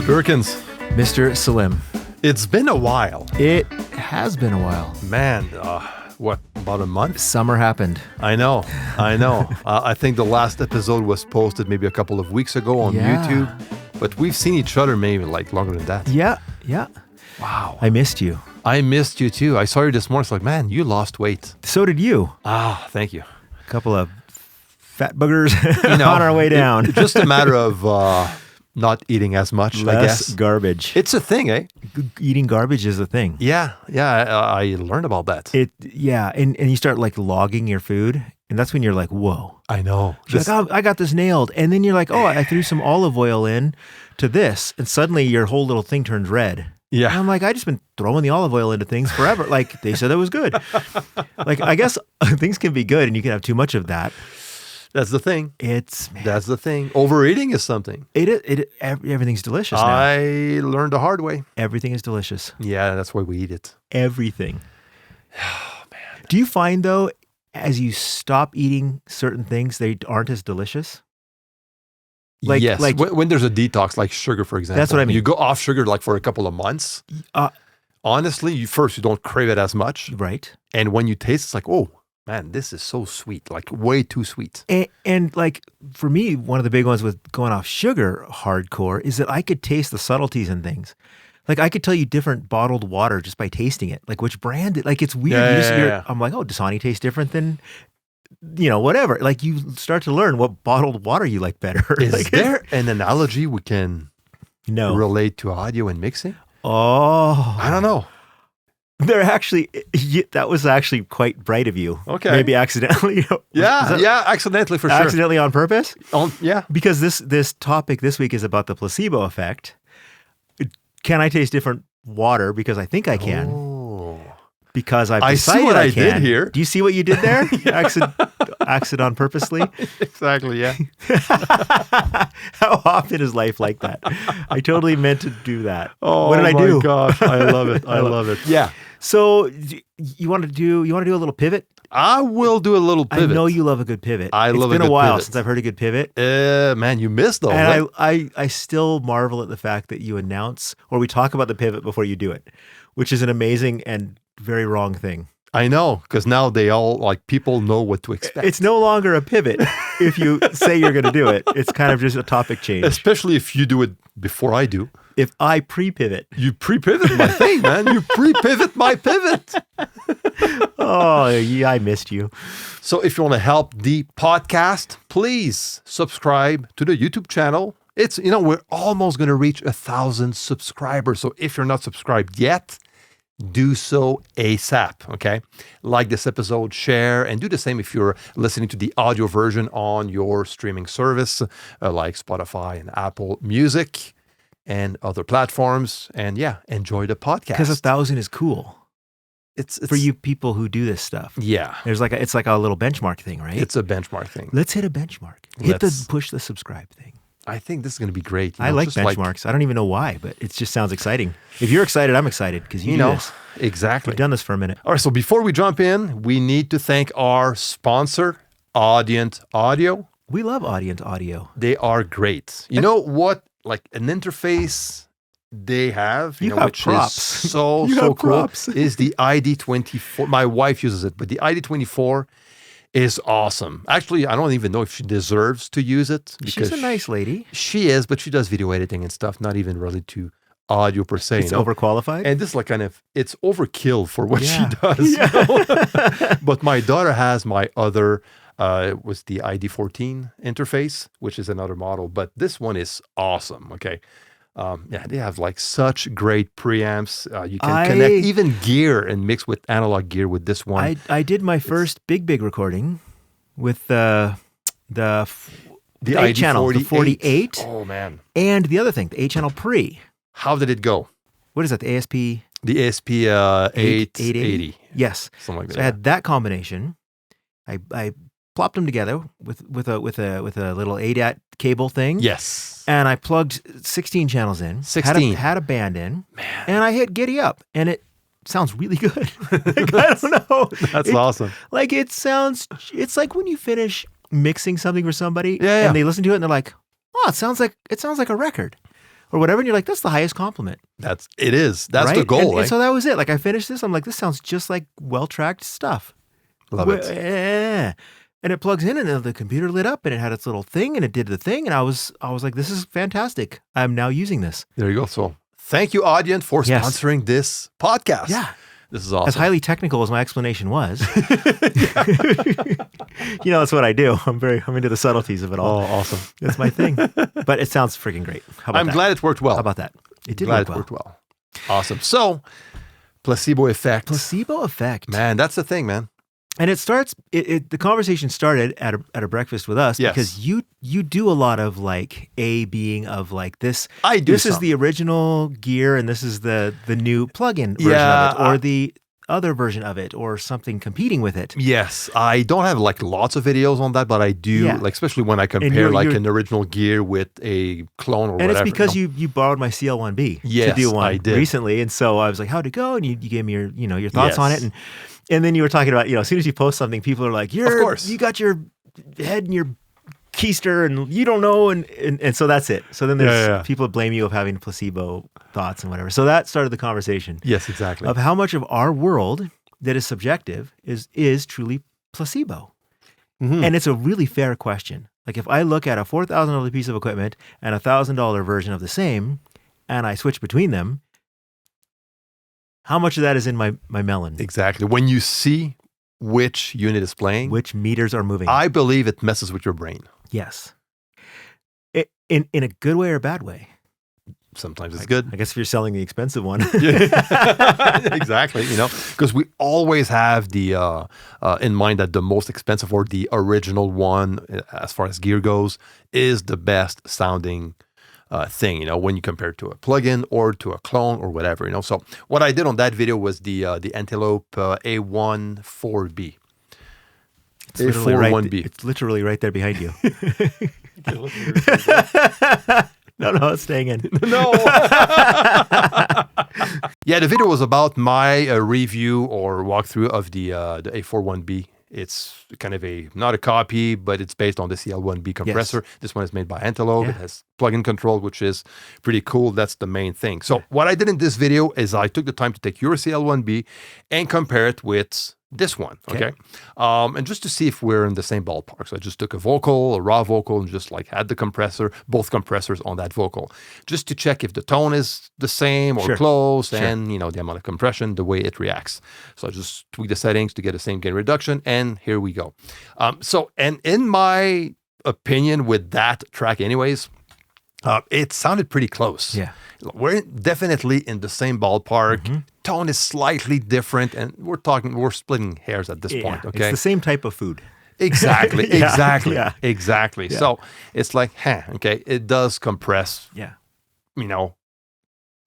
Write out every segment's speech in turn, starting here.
Perkins. Mr. Salim. It's been a while. It has been a while. Man, what, about a month? Summer happened. I know. I think the last episode was posted maybe a couple of weeks ago on YouTube, but we've seen each other maybe like longer than that. Yeah. Wow. I missed you. I missed you too. I saw you this morning. It's like, man, you lost weight. So did you. Ah, thank you. A couple of fat boogers on our way down. Just a matter of not eating as much, Less I guess. garbage. It's a thing, eh? Eating garbage is a thing. Yeah. I learned about that. And you start like logging your food, and that's when you're like, whoa. I know. You're like, oh, I got this nailed. And then you're like, oh, I threw some olive oil in to this, and suddenly your whole little thing turns red. Yeah. And I'm like, I just been throwing the olive oil into things forever. Like, they said that was good. Like, I guess things can be good and you can have too much of that. That's the thing. Man. That's the thing. Overeating is something. Everything's delicious now. I learned the hard way. Everything is delicious. Yeah, that's why we eat it. Everything. Oh, man. Do you find, though, as you stop eating certain things, they aren't as delicious? Yes, when there's a detox, like sugar, for example. That's what I mean. You go off sugar like for a couple of months. Honestly, you don't crave it as much. Right. And when you taste, it's like, oh, man, this is so sweet, like way too sweet. And like for me, one of the big ones with going off sugar hardcore is that I could taste the subtleties in things. Like I could tell you different bottled water just by tasting it, like which brand. Like it's weird. I'm like, oh, Dasani tastes different than, whatever. Like you start to learn what bottled water you like better. Is there an analogy we can relate to audio and mixing? Oh, I don't know. They're actually, that was actually quite bright of you. Okay. Maybe accidentally. Accidentally for sure. Accidentally on purpose? Yeah. Because this topic this week is about the placebo effect. Can I taste different water? Because I think I can. Oh. Because I've decided I see what I can. did here. Do you see what you did there? Accident on purposely? Exactly, yeah. How often is life like that? I totally meant to do that. Oh, what did I do? Oh my gosh, I love it. I love it. Yeah. So you want to do a little pivot? I will do a little pivot. I know you love a good pivot. It's been a while since I've heard a good pivot. Man, you missed though. And I still marvel at the fact that you announce or we talk about the pivot before you do it, which is an amazing and very wrong thing. I know, because now they all, like, people know what to expect. It's no longer a pivot if you say you're going to do it. It's kind of just a topic change. Especially if you do it before I do. If I pre-pivot. You pre-pivot my thing, man. You pre-pivot my pivot. Oh, yeah, I missed you. So if you want to help the podcast, please subscribe to the YouTube channel. It's, we're almost going to reach 1,000 subscribers. So if you're not subscribed yet, do so ASAP, okay? Like this episode, share, and do the same if you're listening to the audio version on your streaming service, like Spotify and Apple Music and other platforms. And yeah, enjoy the podcast. Because 1,000 is cool. It's for you people who do this stuff. Yeah. It's like a little benchmark thing, right? It's a benchmark thing. Let's hit a benchmark. Push the subscribe thing. I think this is going to be great. I like benchmarks. I don't even know why, but it just sounds exciting. If you're excited, I'm excited because you know this. Exactly. We've done this for a minute. All right. So before we jump in, we need to thank our sponsor, Audient Audio. We love Audient Audio. They are great. You know what? Like an interface they have, which props. is so cool, props. Is the ID24. My wife uses it, but the ID24 is awesome. Actually, I don't even know if she deserves to use it. She's a nice lady. She is, but she does video editing and stuff, not even really to audio per se. It's overqualified? And this is it's overkill for what she does. But my daughter has my other, was the ID14 interface, which is another model. But this one is awesome, okay? They have like such great preamps. You can connect even gear and mix with analog gear with this one. I did my first big recording with the 8 channel, the 48. Oh man! And the other thing, the 8 channel pre. How did it go? What is that? The ASP? The ASP 880. Yes, something like that. So I had that combination. I plopped them together with a little ADAT cable thing. Yes. And I plugged 16 channels in. 16. Had a band in. Man. And I hit Giddy Up. And it sounds really good. I don't know. That's awesome. Like it's like when you finish mixing something for somebody and they listen to it and they're like, oh, it sounds like a record. or whatever. And you're like, that's the highest compliment. That's the right? goal. And so that was it. Like I finished this. I'm like, this sounds just like well-tracked stuff. Love it. And it plugs in and then the computer lit up and it had its little thing and it did the thing. And I was like, this is fantastic. I'm now using this. There you go. So thank you, audience, for sponsoring this podcast. Yeah. This is awesome. As highly technical as my explanation was. That's what I do. I'm into the subtleties of it all. Oh, awesome. That's my thing. But it sounds freaking great. How about I'm glad it worked well. How about that? It did work well. Awesome. So, placebo effect. Placebo effect. Man, that's the thing, man. And it starts. The conversation started at a breakfast with us because you do a lot of like A-Bing of like this. I do. This is the original gear, and this is the new plug-in version of it, or the other version of it, or something competing with it. Yes, I don't have like lots of videos on that, but I do, like especially when I compare like an original gear with a clone or whatever. And it's because you borrowed my CL1B to do one I did. recently, and so I was like, "How'd it go?" And you gave me your thoughts on it, and then you were talking about, as soon as you post something, people are like, you got your head in your keister and you don't know. And so that's it. So then there's people blame you of having placebo thoughts and whatever. So that started the conversation. Yes, exactly. Of how much of our world that is subjective is truly placebo. Mm-hmm. And it's a really fair question. Like if I look at a $4,000 piece of equipment and a $1,000 version of the same, and I switch between them, how much of that is in my melon? Exactly. When you see which unit is playing, which meters are moving, I believe it messes with your brain. Yes. In a good way or a bad way? Sometimes it's good. I guess if you're selling the expensive one. Exactly. Because we always have the in mind that the most expensive or the original one, as far as gear goes, is the best sounding thing, when you compare it to a plugin or to a clone or whatever, So what I did on that video was the Antelope A14B. A41B. It's literally right there behind you. No, it's staying in. No. Yeah, the video was about my review or walkthrough of the A41B. It's kind of not a copy, but it's based on the CL1B compressor. Yes. This one is made by Antelope. Yeah. It has plug-in control, which is pretty cool. That's the main thing. So what I did in this video is I took the time to take your CL1B and compare it with this one, okay? And just to see if we're in the same ballpark. So I just took a raw vocal, and just like had both compressors on that vocal, just to check if the tone is the same or close, and the amount of compression, the way it reacts. So I just tweak the settings to get the same gain reduction, and here we go. And in my opinion, with that track, anyways, it sounded pretty close. Yeah, we're definitely in the same ballpark. Mm-hmm. Tone is slightly different, and we're splitting hairs at this point. Okay, it's the same type of food. Exactly, exactly. Yeah. So it's like, okay, it does compress. Yeah,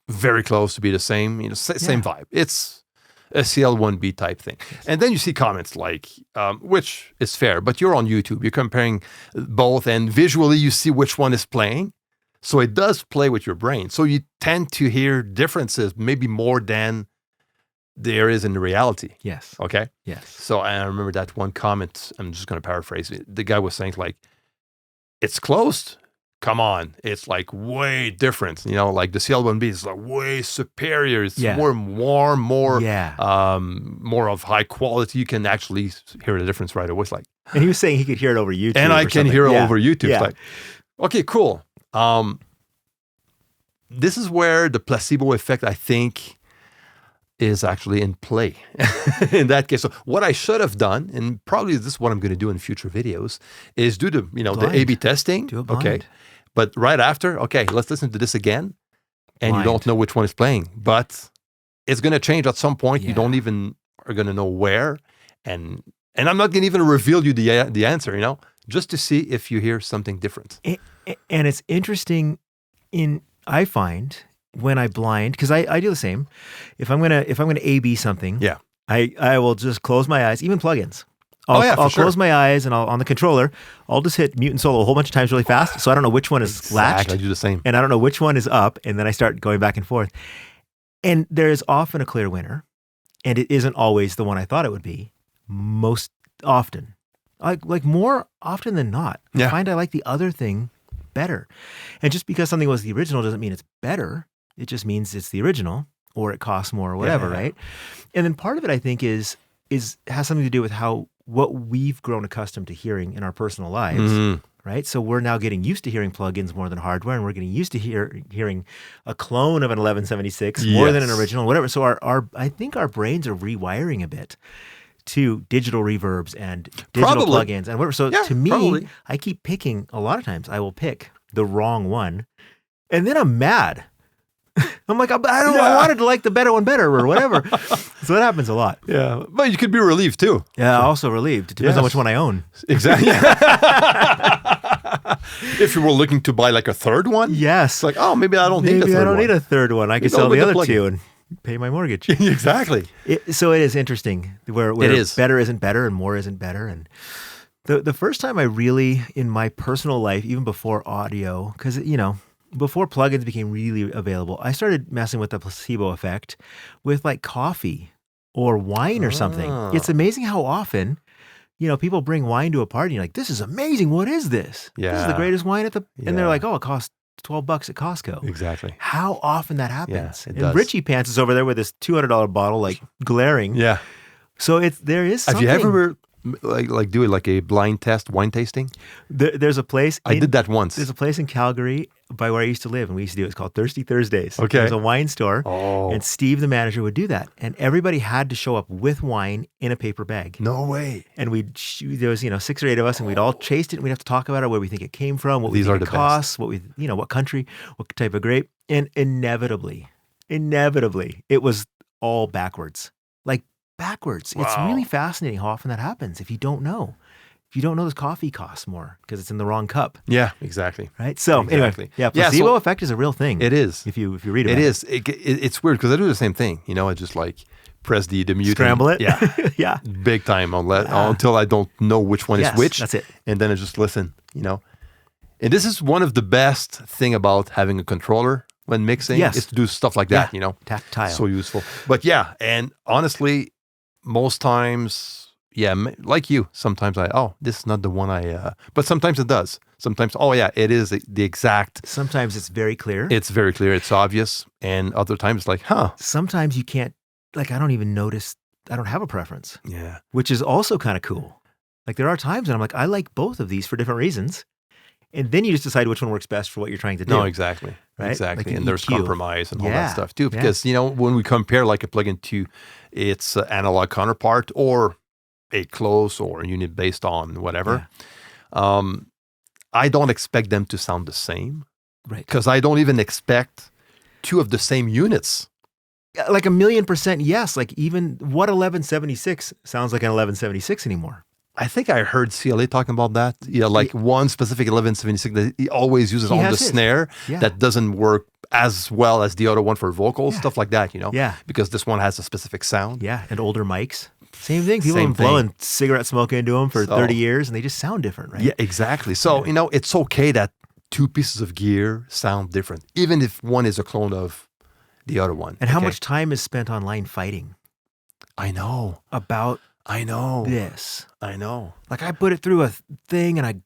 very close to be the same. Same vibe. It's a CL1B type thing. Yes. And then you see comments like, which is fair, but you're on YouTube. You're comparing both, and visually you see which one is playing. So it does play with your brain. So you tend to hear differences, maybe more than there is in the reality. Yes. Okay? Yes. So I remember that one comment, I'm just going to paraphrase it. The guy was saying like, it's close. Come on. It's like way different. Like the CL1B is like way superior. It's more warm, more of high quality. You can actually hear the difference right away. It's like, and he was saying he could hear it over YouTube. And I can hear it over YouTube. Yeah. It's like, okay, cool. This is where the placebo effect, I think, is actually in play in that case. So what I should have done, and probably this is what I'm going to do in future videos, is do the the A/B testing. Do it blind. Okay, but right after, okay, let's listen to this again, and you don't know which one is playing, but it's going to change at some point. You don't even are going to know where, and I'm not going to even reveal you the answer. Just to see if you hear something different. And it's interesting I find when I blind, because I do the same. If I'm gonna A/B something, I will just close my eyes, even plugins. I'll close my eyes and on the controller, I'll just hit mute and solo a whole bunch of times really fast. So I don't know which one is latched. I do the same. And I don't know which one is up. And then I start going back and forth. And there is often a clear winner. And it isn't always the one I thought it would be. Most often. Like more often than not. I find I like the other thing better. And just because something was the original doesn't mean it's better. It just means it's the original, or it costs more, or whatever, right? And then part of it, I think, has something to do with what we've grown accustomed to hearing in our personal lives, right? So we're now getting used to hearing plugins more than hardware, and we're getting used to hearing a clone of an 1176 more than an original, whatever. So I think our brains are rewiring a bit to digital reverbs and digital plugins and whatever. So to me, I keep picking, a lot of times I will pick the wrong one, and then I'm mad. I'm like, I wanted to like the better one better or whatever. So that happens a lot. Yeah. But you could be relieved too. Yeah, also relieved. It depends on which one I own. Exactly. If you were looking to buy like a third one, yes. It's like, oh, maybe I don't need a third one. I don't need a third one. I can sell the other two and pay my mortgage. Exactly. So it is interesting where it is. Better isn't better and more isn't better. And the first time I really, in my personal life, even before audio, because, before plugins became really available, I started messing with the placebo effect with like coffee or wine or something. It's amazing how often, people bring wine to a party and you're like, this is amazing. What is this? Yeah. This is the greatest wine and they're like, oh, it costs $12 at Costco. Exactly. How often that happens. Yeah, it and does. Richie Pants is over there with this $200 bottle, like glaring. Yeah. So there is something. Have you ever do it like a blind test wine tasting? There's a place. I did that once. There's a place in Calgary by where I used to live, and we used to do it. It's called Thirsty Thursdays. Okay. There's a wine store, Oh. and Steve, the manager, would do that, and everybody had to show up with wine in a paper bag. No way. And there was 6 or 8 of us, and we'd all taste it, and we'd have to talk about it, where we think it came from, what we think it costs, what country, what type of grape, and inevitably, it was all backwards. Like backwards. Wow. It's really fascinating how often that happens if you don't know. If you don't know, this coffee costs more because it's in the wrong cup. Yeah, exactly. Right. So anyway, placebo effect is a real thing. It is. If you read about it. It is. It's weird because I do the same thing. I just like press the mute. Scramble it. Yeah. Yeah. Big time until I don't know which one is which. That's it. And then I just listen, And this is one of the best thing about having a controller when mixing is to do stuff like that, Tactile. So useful. But yeah, and honestly, most times, like you, sometimes this is not the one but sometimes it does. Sometimes, it is the exact. Sometimes it's very clear. It's very clear. It's obvious. And other times it's like, Sometimes you can't, I don't even notice, I don't have a preference. Yeah. Which is also kind of cool. Like there are times when I'm like, I like both of these for different reasons. And then you just decide which one works best for what you're trying to do. No, exactly. Right? Exactly. Like and there's compromise and all that stuff too. Yeah. Because, when we compare like a plugin to its analog counterpart or a close or a unit based on whatever, I don't expect them to sound the same. Right. Because I don't even expect two of the same units. Like 1,000,000% yes. Like even what 1176 sounds like an 1176 anymore. I think I heard CLA talking about that. One specific 1176 that he always uses on the snare that doesn't work as well as the other one for vocals, stuff like that, Yeah. Because this one has a specific sound. Yeah, and older mics. Same thing. People have been blowing cigarette smoke into them for 30 years and they just sound different, right? Yeah, exactly. So, it's okay that two pieces of gear sound different, even if one is a clone of the other one. And how much time is spent online fighting? I know. I know. This. I know. Like I put it through a thing and I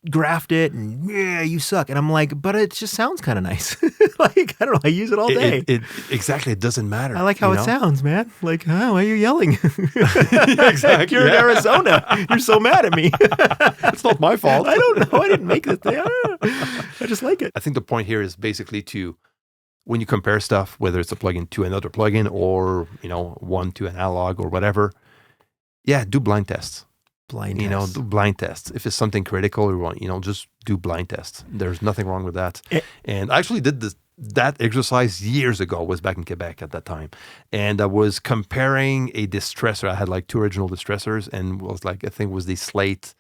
graphed it and you suck. And I'm like, but it just sounds kind of nice. Like, I don't know. I use it all day. Exactly. It doesn't matter. I like how it sounds, man. Like, why are you yelling? Exactly. You're in Arizona. You're so mad at me. It's not my fault. I don't know. I didn't make this thing. I just like it. I think the point here is basically when you compare stuff, whether it's a plugin to another plugin or, one to an analog or whatever, do blind tests. Do blind tests. If it's something critical or just do blind tests. There's nothing wrong with that. And I actually did that exercise years ago. I was back in Quebec at that time. And I was comparing a distressor. I had like 2 original distressors and was like, I think it was the Slate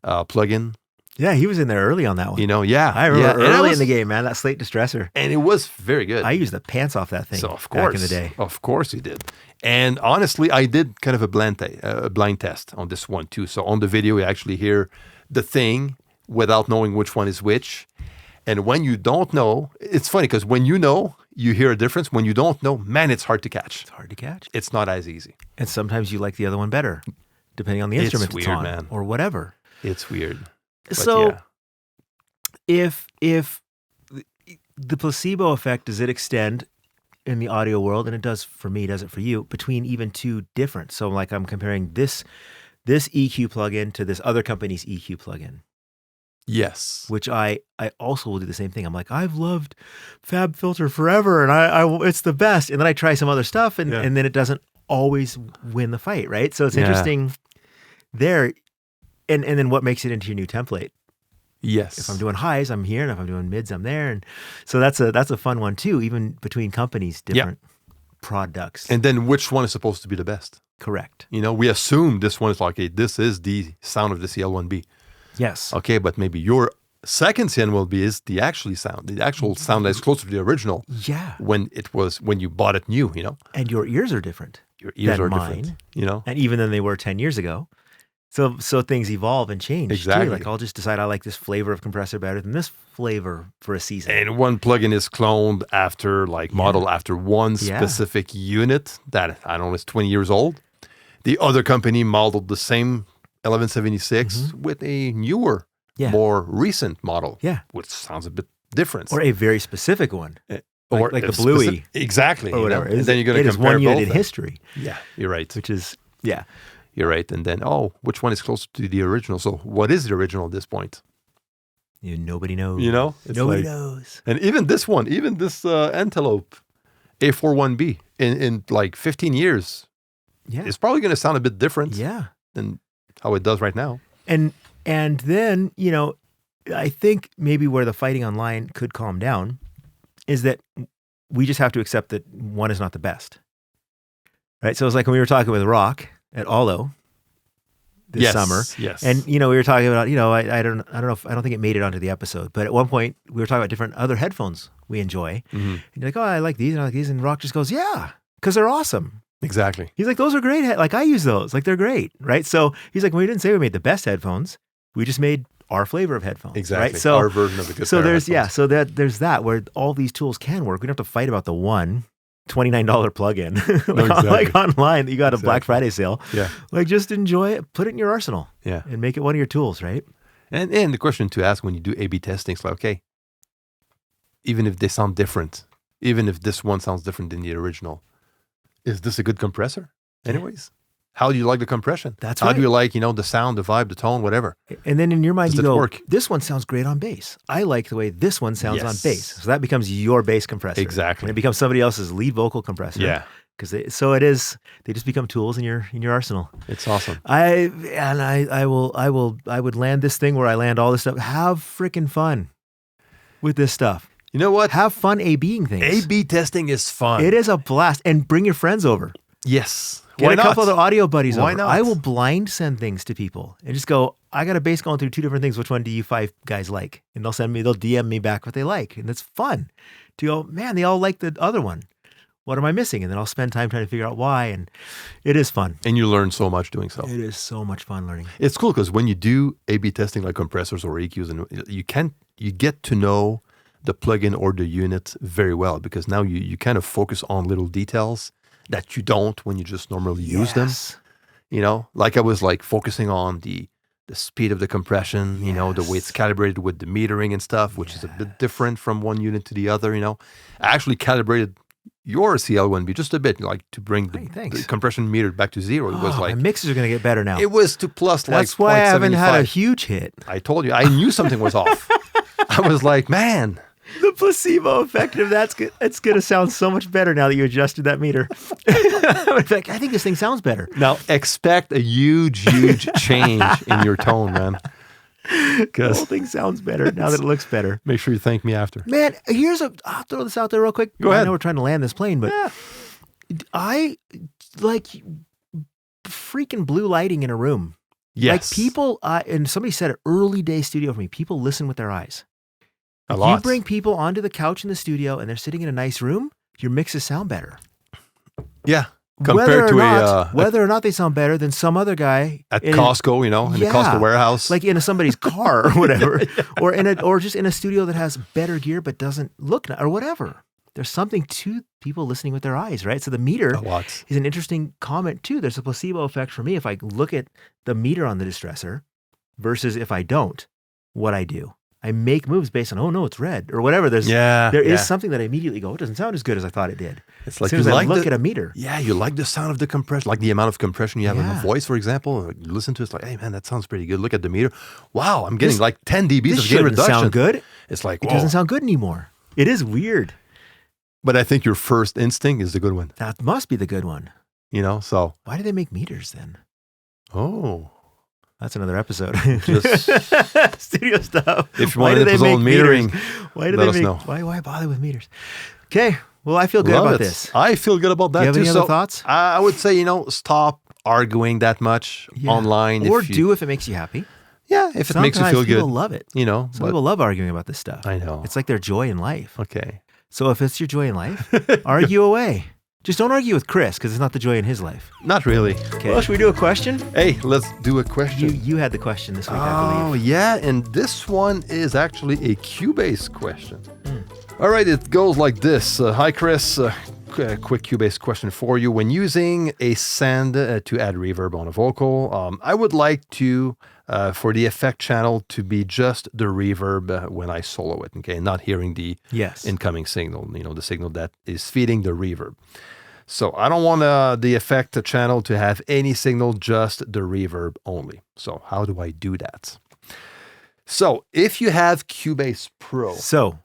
plugin. Yeah, he was in there early on that one. I remember early in the game, man, that Slate distressor. And it was very good. I used the pants off that thing back in the day. Of course you did. And honestly, I did kind of a blind test on this one too. So on the video, you actually hear the thing without knowing which one is which. And when you don't know, it's funny because when you know, you hear a difference. When you don't know, man, it's hard to catch. It's hard to catch. It's not as easy. And sometimes you like the other one better, depending on the instrument it's it's weird, on man. or whatever. It's weird. But so if the placebo effect, does it extend in the audio world? And it does for me, does it for you, between even two different. So like I'm comparing this EQ plugin to this other company's EQ plugin. Yes. Which I also will do the same thing. I'm like, I've loved Fab Filter forever, and I it's the best. And then I try some other stuff, and then it doesn't always win the fight, right? So it's interesting there. And then what makes it into your new template? Yes. If I'm doing highs, I'm here, and if I'm doing mids, I'm there. And so that's a fun one too, even between companies, different products. And then which one is supposed to be the best? Correct. We assume this one is like, okay, this is the sound of the CL1B. Yes. Okay, but maybe your second CL1B is the actual sound that is closer to the original. Yeah. When you bought it new, And your ears are different. Your ears are mine, different, And even than they were 10 years ago. So things evolve and change. Exactly. Too. Like I'll just decide I like this flavor of compressor better than this flavor for a season. And one plugin is cloned after modeled after one specific unit that I don't know is 20 years old. The other company modeled the same 1176 with a newer, more recent model. Yeah. Which sounds a bit different. Or a very specific one. Or like the Bluey. Exactly. Or whatever. And then you're going to compare one unit in both. history. Yeah, you're right. Which is, You're right. And then, which one is closer to the original? So what is the original at this point? Nobody knows. It's nobody knows. And even this one, this Antelope A41B in like 15 years, it's probably going to sound a bit different than how it does right now. And then, I think maybe where the fighting online could calm down is that we just have to accept that one is not the best. Right? So it's like when we were talking with Rock at Allo this summer. Yes. And we were talking about, I don't know if I don't think it made it onto the episode, but at one point we were talking about different other headphones we enjoy. And you're like, I like these and I like these, and Rock just goes, yeah, because they're awesome. Exactly. He's like, those are great. Like I use those. Like they're great. Right. So he's like, we didn't say we made the best headphones. We just made our flavor of headphones. Exactly. Right? So our version of the good. So there's there's that where all these tools can work. We don't have to fight about the one $29 plugin like online that you got a Black Friday sale. Yeah. Like just enjoy it, put it in your arsenal. Yeah. And make it one of your tools, right? And the question to ask when you do A/B testing is like, okay, even if they sound different, even if this one sounds different than the original, is this a good compressor? Anyways, how do you like the compression? That's how do you like, the sound, the vibe, the tone, whatever? And then in your mind, Does you go, work? This one sounds great on bass. I like the way this one sounds on bass. So that becomes your bass compressor. Exactly. And it becomes somebody else's lead vocal compressor. Yeah. Because they just become tools in your arsenal. It's awesome. I would land this thing where I land all this stuff. Have freaking fun with this stuff. You know what? Have fun A/Bing things. A/B testing is fun. It is a blast. And bring your friends over. Yes. Get a couple of the audio buddies over. Why not? I will blind send things to people and just go, I got a bass going through two different things. Which one do you five guys like? And they'll DM me back what they like. And it's fun to go, man, they all like the other one. What am I missing? And then I'll spend time trying to figure out why. And it is fun. And you learn so much doing so. It is so much fun learning. It's cool because when you do A/B testing like compressors or EQs, and you get to know the plugin or the unit very well because now you kind of focus on little details that you don't when you just normally use them. Like I was like focusing on the speed of the compression, the way it's calibrated with the metering and stuff, which is a bit different from one unit to the other. I actually calibrated your CL1B just a bit, like to bring the compression meter back to zero. It was like my mixes are going to get better now. It was to plus like 0.75. That's why I haven't had a huge hit. I told you, I knew something was off. I was like, man. The placebo effect of that's good. It's going to sound so much better now that you adjusted that meter. In fact, I think this thing sounds better. Now expect a huge change in your tone, man. The whole thing sounds better now that it looks better. Make sure you thank me after. Man, I'll throw this out there real quick. Go ahead. I know we're trying to land this plane, but I like freaking blue lighting in a room. Yes. Like people, and somebody said it, early day studio for me, people listen with their eyes. A lot. You bring people onto the couch in the studio and they're sitting in a nice room, your mixes sound better. Yeah. Compared to whether or not they sound better than some other guy at Costco, in the Costco warehouse, like in somebody's car or whatever, or just in a studio that has better gear but doesn't look or whatever. There's something to people listening with their eyes, right? So the meter is an interesting comment too. There's a placebo effect for me if I look at the meter on the distressor versus if I don't, what I do. I make moves based on, oh no, it's red or whatever. There is something that I immediately go, it doesn't sound as good as I thought it did. It's like as soon as I look at a meter. Yeah, you like the sound of the compression, like the amount of compression you have in the voice, for example. You listen to it, it's like, hey man, that sounds pretty good. Look at the meter. Wow, I'm getting like 10 dBs of gain reduction. Sound good. It's like, it doesn't sound good anymore. It is weird. But I think your first instinct is the good one. That must be the good one. You know, so. Why do they make meters then? Oh. That's another episode. Just studio stuff. If you want an episode on metering, let us know. Why bother with meters? Okay. Well, I feel good about this. I feel good about that too. Do you have any other thoughts? I would say, stop arguing that much online. Or do if it makes you happy. Yeah, if it makes you feel good. People love it. Some people love arguing about this stuff. I know. It's like their joy in life. Okay. So if it's your joy in life, argue away. Just don't argue with Chris because it's not the joy in his life. Not really. Okay. Well, should we do a question? Hey, let's do a question. You had the question this week, I believe. Oh, yeah. And this one is actually a Cubase question. All right. It goes like this. Hi, Chris. Quick Cubase question for you. When using a send to add reverb on a vocal, I would like to for the effect channel to be just the reverb when I solo it, okay? Not hearing the incoming signal, the signal that is feeding the reverb. So I don't want the effect channel to have any signal, just the reverb only. So how do I do that? So if you have Cubase Pro. So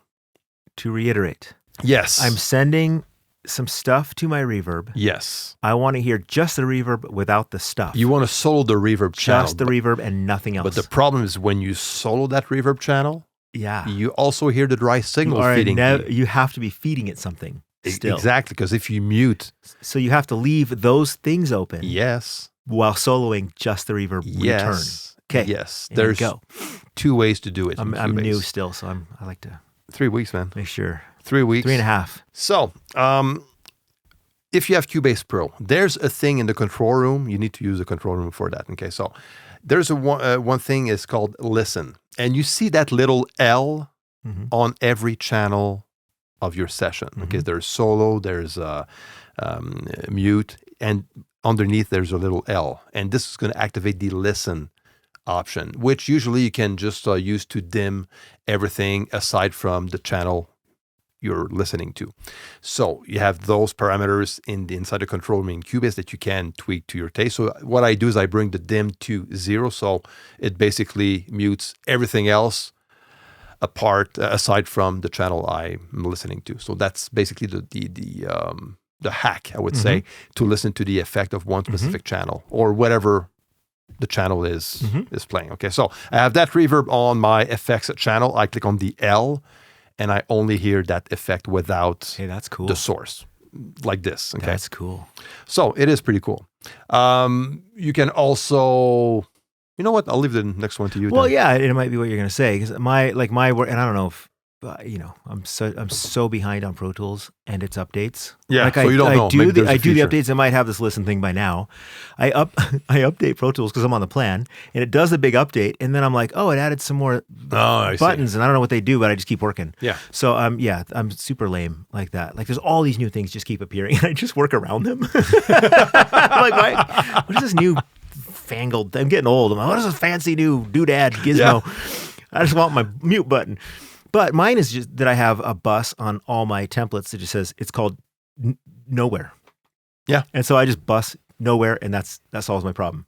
to reiterate. Yes. I'm sending some stuff to my reverb. Yes. I want to hear just the reverb without the stuff. You want to solo the reverb channel. Just the reverb and nothing else. But the problem is when you solo that reverb channel, you also hear the dry signal feeding. You have to be feeding it something still. Exactly, because if you mute. So you have to leave those things open. Yes. While soloing just the reverb return. Okay. Yes. There's two ways to do it. I'm new still, so I like to. 3 weeks, man. Make sure. 3 weeks. 3.5. So, if you have Cubase Pro, there's a thing in the control room. You need to use the control room for that. Okay, so there's one thing is called listen. And you see that little L on every channel of your session. Okay, there's solo, there's mute, and underneath there's a little L. And this is going to activate the listen option, which usually you can just use to dim everything aside from the channel you're listening to. So you have those parameters inside the control room in Cubase that you can tweak to your taste. So what I do is I bring the dim to 0, so it basically mutes everything else apart aside from the channel I'm listening to. So that's basically the hack, I would say, to listen to the effect of one specific channel or whatever the channel is playing. Okay, so I have that reverb on my effects channel. I click on the L, and I only hear that effect without that's cool. the source, like this. Okay, that's cool. So it is pretty cool. You can also, you know what? I'll leave the next one to you. Well, yeah, it might be what you're going to say because my work, and I don't know if I'm so behind on Pro Tools and its updates. Yeah, like so I do the updates. I might have this listen thing by now. I update Pro Tools because I'm on the plan, and it does a big update, and then I'm like, oh, it added some more buttons, and I don't know what they do, but I just keep working. Yeah. So I'm super lame like that. Like there's all these new things just keep appearing, and I just work around them. I'm like, what is this new fangled? I'm getting old. I'm like, what is this fancy new doodad gizmo? Yeah. I just want my mute button. But mine is just that I have a bus on all my templates that just says it's called nowhere. Yeah. And so I just bus nowhere, and that solves my problem.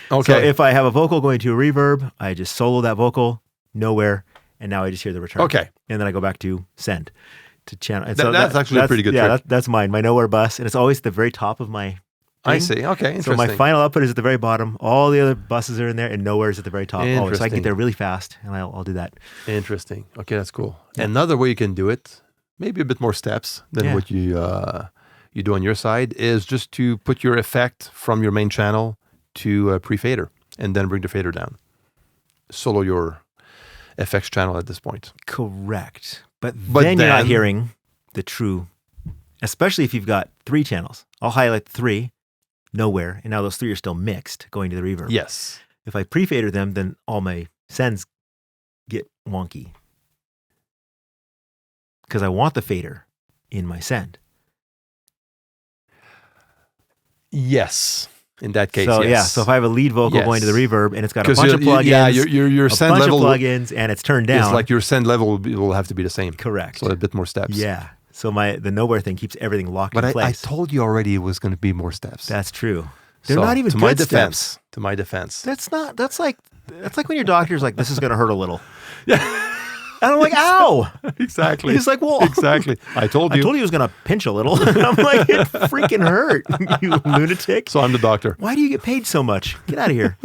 Okay. So if I have a vocal going to a reverb, I just solo that vocal nowhere, and now I just hear the return. Okay. And then I go back to send to channel. And that's actually a pretty good trick. Yeah, that's mine. My nowhere bus, and it's always at the very top of my thing. I see. Okay, interesting. So my final output is at the very bottom. All the other buses are in there, and nowhere is at the very top. Always. So I can get there really fast, and I'll do that. Interesting. Okay, that's cool. Yeah. Another way you can do it, maybe a bit more steps than what you do on your side, is just to put your effect from your main channel to a pre-fader, and then bring the fader down. Solo your FX channel at this point. Correct. But then you're not hearing the true, especially if you've got 3 channels. I'll highlight 3. Nowhere, and now those 3 are still mixed going to the reverb. Yes. If I pre-fader them, then all my sends get wonky because I want the fader in my send. Yes, In that case, So yes. yeah, so if I have a lead vocal Yes. going to the reverb and it's got a 'Cause bunch of plugins, your a send bunch level of plugins, and it's turned down. It's like your send level will have to be the same. Correct. So a bit more steps. Yeah. So the nowhere thing keeps everything locked But in I place. told you already it was going to be more steps. That's true. They're So, not even to good my steps. defense. To my defense. That's like when your doctor's like, this is going to hurt a little. Yeah. And I'm like, ow. Exactly. He's like, well. Exactly. I told you. He was going to pinch a little. And I'm like, it freaking hurt, you lunatic. So I'm the doctor. Why do you get paid so much? Get out of here.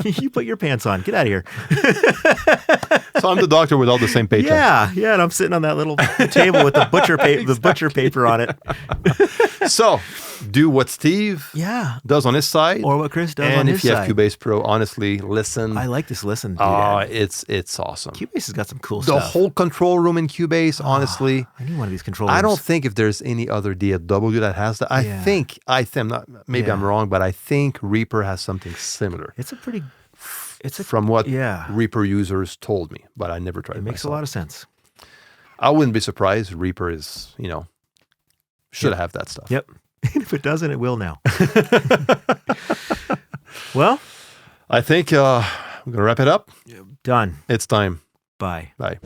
You put your pants on. Get out of here. So I'm the doctor with all the same paycheck. Yeah. And I'm sitting on that little table with the butcher paper on it. So do what Steve Yeah. does on his side. Or what Chris does and on his if you side. have Cubase Pro, honestly, listen. I like this listen. Oh, Dude. it's awesome. Cubase has got some cool The stuff. whole control room in Cubase, honestly. I need one of these control I rooms. don't think if there's any other DAW that has that. I Yeah. think maybe I'm Yeah. wrong, but I think Reaper has something similar It's from what yeah. Reaper users told me, but I never tried it It makes a myself. lot of sense. I wouldn't be surprised. Reaper is, should have that stuff. Yep. And if it doesn't, it will now. Well, I think we're going to wrap it up. done. It's time. Bye. Bye.